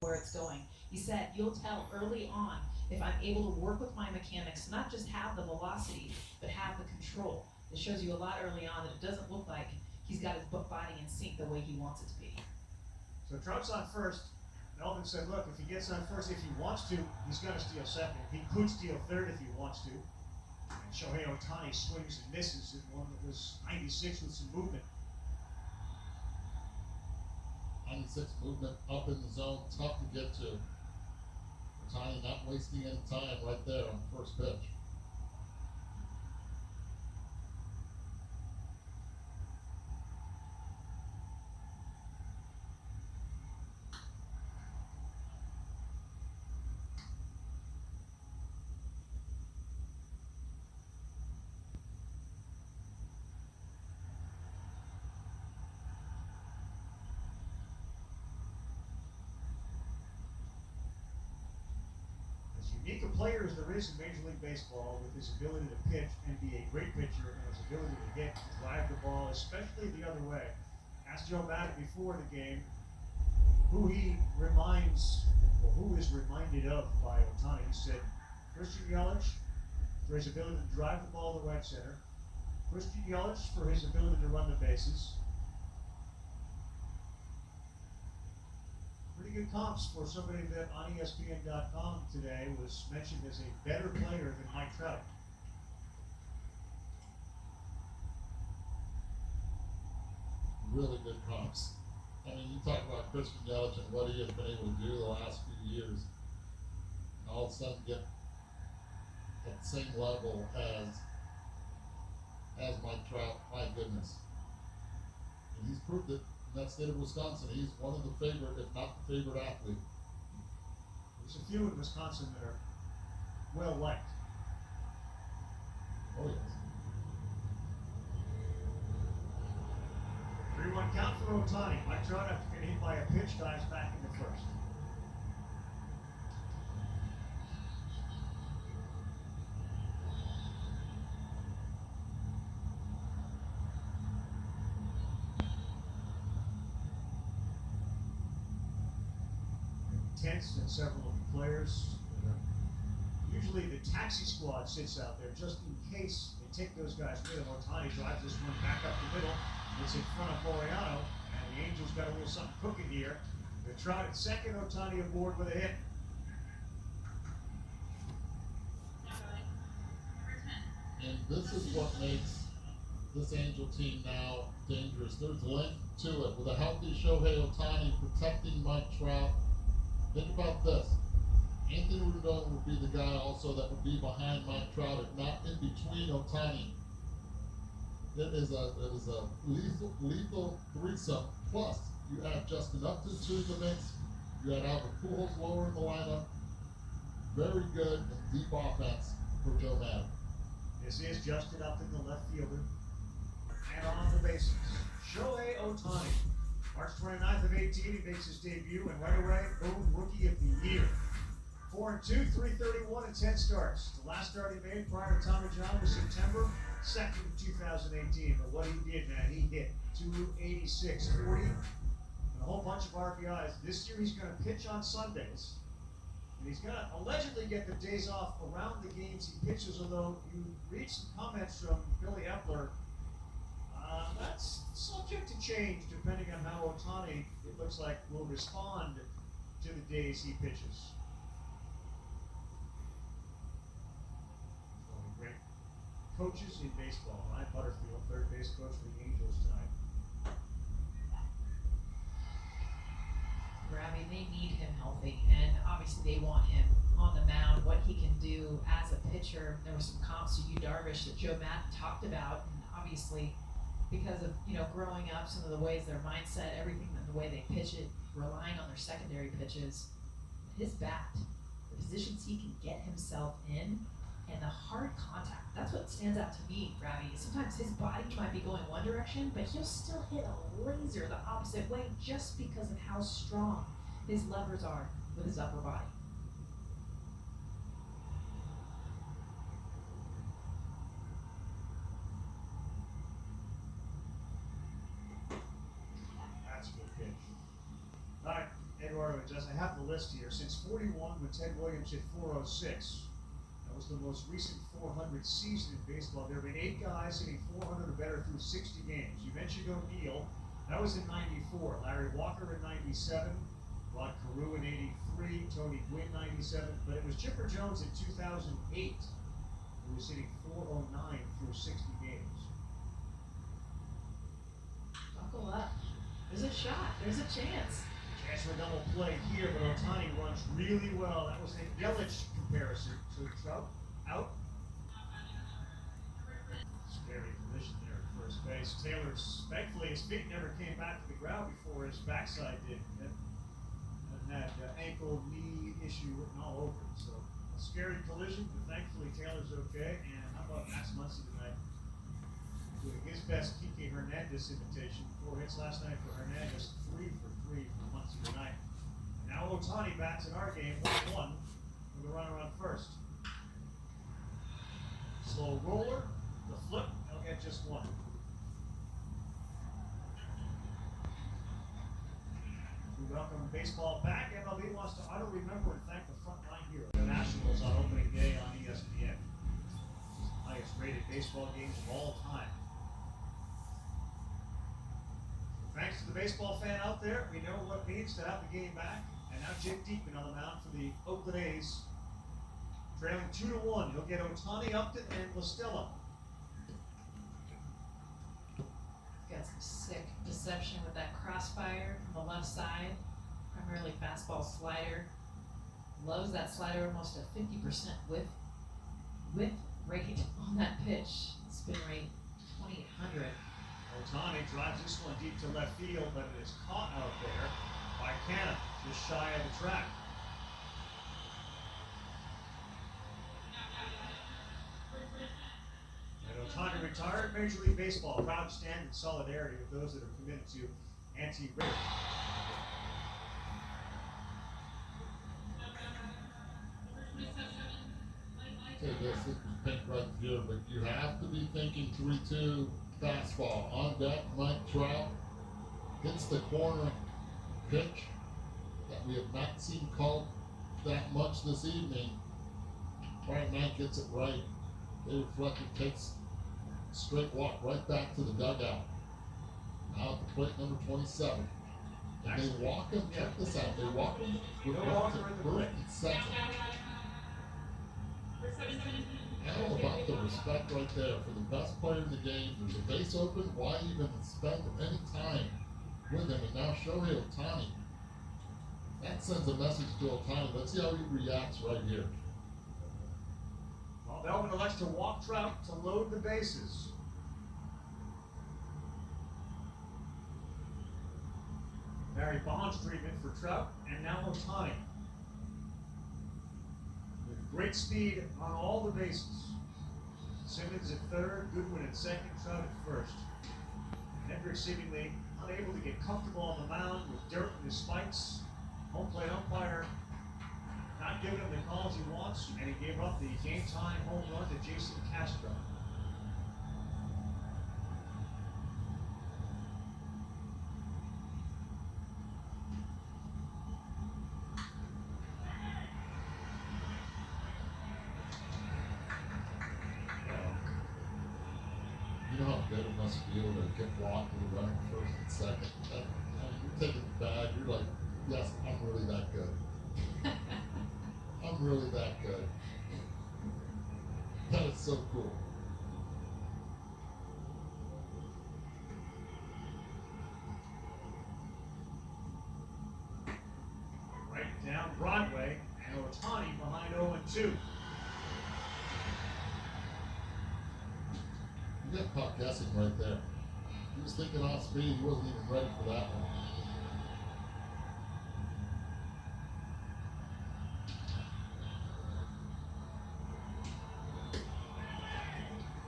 where it's going. He said, you'll tell early on if I'm able to work with my mechanics, not just have the velocity, but have the control. It shows you a lot early on that it doesn't look like he's got his body in sync the way he wants it to be. So Trout's on first. Melvin said, look, if he gets on first, if he wants to, he's going to steal second. He could steal third if he wants to. And Shohei Ohtani swings and misses in one that was 96 with some movement. 96 movement up in the zone, tough to get to. Ohtani not wasting any time right there on the first pitch. Unique a player as there is in Major League Baseball, with his ability to pitch and be a great pitcher, and his ability to hit, to drive the ball, especially the other way. Asked Joe Madden before the game who he reminds, or who is reminded of by Ohtani. He said Christian Yelich for his ability to drive the ball to right center, Christian Yelich for his ability to run the bases. Pretty good comps for somebody that on ESPN.com today was mentioned as a better player than Mike Trout. Really good comps. I mean, you talk about Christian Yelich and what he has been able to do the last few years, and all of a sudden get at the same level as Mike Trout. My goodness. And he's proved it. In that state of Wisconsin, he's one of the favorite, if not the favorite athlete. There's a few in Wisconsin that are well liked. Oh yes. 3-1 count for Ohtani. Mike Trout, after getting hit by a pitch, dives back into first. Tense and several of the players. Usually the taxi squad sits out there just in case they take those guys with them. Ohtani drives this one back up the middle. It's in front of Laureano, and the Angels got a little something cooking here. The Trout at second, Ohtani aboard with a hit. And this is what makes this Angel team now dangerous. There's length to it. With a healthy Shohei Ohtani protecting Mike Trout. Think about this. Anthony Rendon would be the guy also that would be behind Mike Trout, if not in between Ohtani. It is a lethal threesome. Plus, you add Justin Upton to the mix. You add Albert Pujols lower in the lineup. Very good and deep offense for Joe Madden. This is Justin Upton, the left fielder. And on the bases, Shohei Ohtani. March 29th of 18, he makes his debut, and right away, boom, Rookie of the Year. 4-2, 331 and 10 starts. The last start he made prior to Tommy John was September 2nd, 2018. But what he did, man, he hit 286, 40, and a whole bunch of RBIs. This year he's going to pitch on Sundays, and he's going to allegedly get the days off around the games he pitches, although you read some comments from Billy Epler. That's subject to change depending on how Ohtani, it looks like, will respond to the days he pitches. One of the great coaches in baseball, Ryan Butterfield, third base coach for the Angels tonight. Robbie, they need him healthy, and obviously they want him on the mound, what he can do as a pitcher. There were some comps to Yu Darvish that Joe Madden talked about, and obviously because of, growing up, some of the ways their mindset, everything, the way they pitch it, relying on their secondary pitches, his bat, the positions he can get himself in, and the hard contact. That's what stands out to me, Robbie. Sometimes his body might be going one direction, but he'll still hit a laser the opposite way just because of how strong his levers are with his upper body. That's a good pitch. All right, Eduardo, I have the list. list here. Since 41, when Ted Williams hit 406, that was the most recent 400 season in baseball. There have been 8 guys hitting 400 or better through 60 games. You mentioned O'Neill. That was in 94. Larry Walker in 97. Rod Carew in 83. Tony Gwynn 97. But it was Chipper Jones in 2008 who was hitting 409 through 60 games. Buckle up. There's a shot. There's a chance. Chance for a double play here, but Ohtani runs really well. That was a Yelich comparison. So Trout out. Scary position there at first base. Taylor's, thankfully, his feet never came back to the ground before his backside did. And had ankle, knee issue written all over it. So a scary collision, but thankfully Taylor's okay. And how about Max Muncy tonight? Doing his best Kike Hernandez imitation. 4 hits last night for Hernandez, 3 for 3 for Muncy tonight. Now Ohtani bats in our game, 1-1 with a runner on first. Slow roller, the flip, they'll get just 1. We welcome baseball back. MLB wants to auto remember and thank the frontline heroes. The Nationals on opening day on ESPN. Highest rated baseball games of all time. Thanks to the baseball fan out there, we know what it means to have the game back. And now Jake Diekman on the mound for the Oakland A's. Trailing 2-1. He'll get Ohtani, Upton, and Listella. Got some sick deception with that crossfire from the left side. Primarily fastball slider. Loves that slider, almost a 50% whiff rate on that pitch. Spin rate 2,800. Ohtani drives this one deep to left field, but it is caught out there by Canna, just shy of the track. And Ohtani retired. Major League Baseball proud to stand in solidarity with those that are committed to anti-racism. Okay, this is pink right here, but you have to be thinking 3-2 fastball on deck. Mike Trout hits the corner pitch that we have not seen called that much this evening. Brian Knight gets it right. David Fletcher takes a straight walk right back to the dugout. Now at the plate number 27. And they walk him, check this out, they walk him with Walker in the first and second. I don't know about the respect right there for the best player in the game. There's a base open. Why even spend any time with him? And now Shohei Ohtani. That sends a message to Ohtani. Let's see how he reacts right here. Well, Melvin elects to walk Trout to load the bases. Barry Bonds treatment for Trout, and now Ohtani. With great speed on all the bases. Simmons at third, Goodwin at second, Trout at first. Hendricks seemingly unable to get comfortable on the mound with dirt in his spikes. Home plate umpire not giving him the calls he wants, and he gave up the game-time home run to Jason Castro. You know how good it must feel to get walked and run first and second. You're taking the bag. You're like, yes, I'm really that good. I'm really that good. That is so cool. Right down Broadway, and Ohtani behind 0-2. You got caught guessing right there. He was thinking off speed. He wasn't even ready for that one.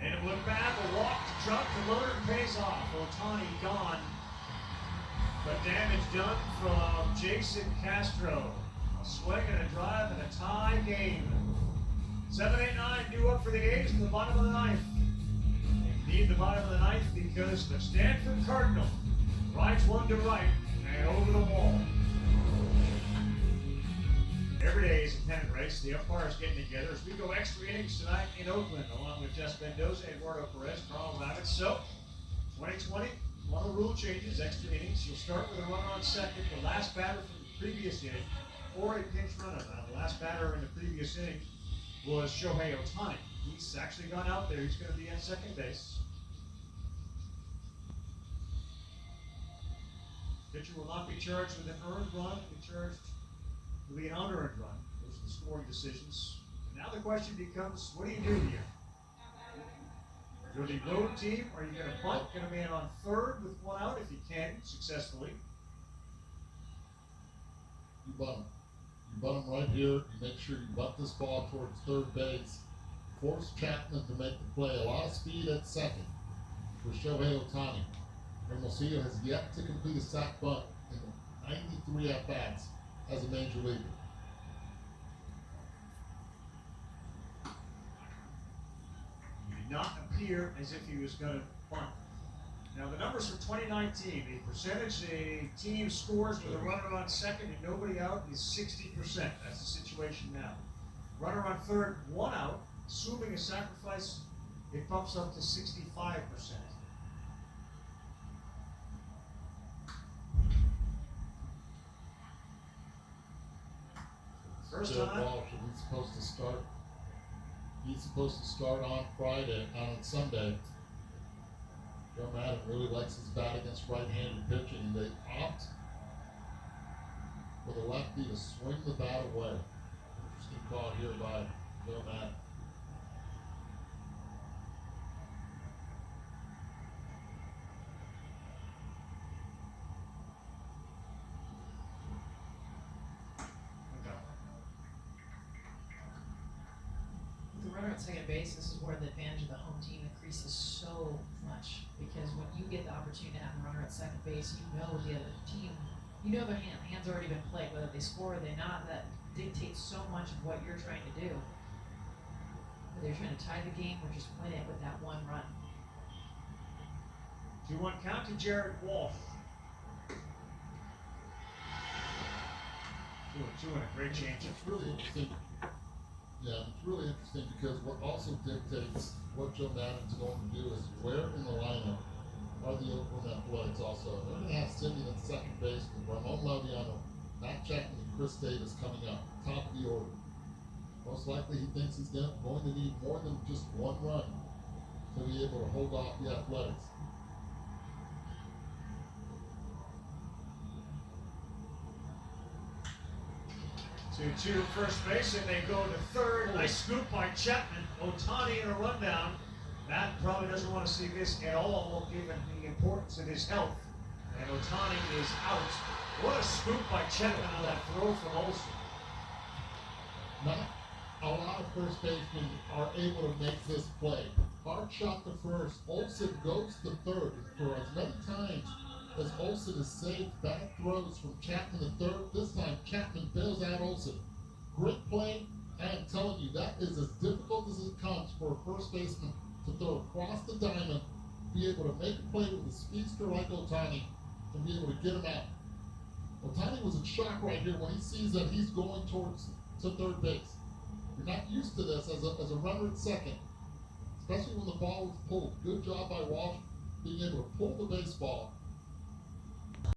And it looked bad, the walk to Trout to Loder pays off. Ohtani gone. But damage done from Jason Castro. A swing and a drive and a tie game. 7-8-9 due up for the A's in the bottom of the ninth. They need the bottom of the ninth because the Stanford Cardinal rides one to right and over the wall. Sunday's a pennant race. The umpires getting together as we go extra innings tonight in Oakland, along with Jess Mendoza, Eduardo Perez, Carl Rabbit. So, 2020, one of the rule changes, extra innings. You'll start with a runner on second, the last batter from the previous inning, or a pinch runner. Now, the last batter in the previous inning was Shohei Ohtani. He's actually gone out there. He's going to be at second base. Pitcher will not be charged with an earned run. Will be an unearned run. Those are the scoring decisions. And now the question becomes, what do you do here? You're the road team. Are you going to bunt, get a man on third with one out if you can successfully? You bunt him. You bunt him right here. You make sure you bunt this ball towards third base. Force Chapman to make the play. A lot of speed at second for Shohei Ohtani. Hermosillo has yet to complete a sac bunt in 93 at-bats as a major leaguer. He did not appear as if he was going to bunt. Now the numbers for 2019, the percentage a team scores with a runner on second and nobody out is 60%. That's the situation now. Runner on third, one out. Assuming a sacrifice, it bumps up to 65%. First Joe time. Walsh, he's supposed to start on Sunday. Joe Madden really likes his bat against right-handed pitching, and they opt for the lefty to swing the bat away. Interesting call here by Joe Madden. Runner at second base, this is where the advantage of the home team increases so much, because when you get the opportunity to have a runner at second base, you know the other team, you know their hand's already been played, whether they score or they not. That dictates so much of what you're trying to do. Whether you're trying to tie the game or just win it with that one run. 2-1 count to Jared Walsh. 2-2 and a great change. It's really interesting. Yeah, it's really interesting because what also dictates what Joe Madden's going to do is where in the lineup are the Oakland Athletics also. They're going to have Simeon at second base with Ramon Laureano, Matt Chapman, and Chris Davis coming up, top of the order. Most likely he thinks he's going to need more than just one run to be able to hold off the Athletics. 2-2 first base, and they go to third. Nice scoop by Chapman. Ohtani in a rundown. Matt probably doesn't want to see this at all, given the importance of his health. And Ohtani is out. What a scoop by Chapman on that throw from Olsen. Not a lot of first basemen are able to make this play. Hard shot to first. Olsen goes to third. For as many times as Olsen has saved bad throws from Chapman to third, this time Chapman bails out Olsen. Great play. I am telling you, that is as difficult as it comes for a first baseman to throw across the diamond, be able to make a play with a speedster like Ohtani, and be able to get him out. Ohtani was in shock right here when he sees that he's going to third base. You're not used to this as a runner at second, especially when the ball was pulled. Good job by Walsh being able to pull the baseball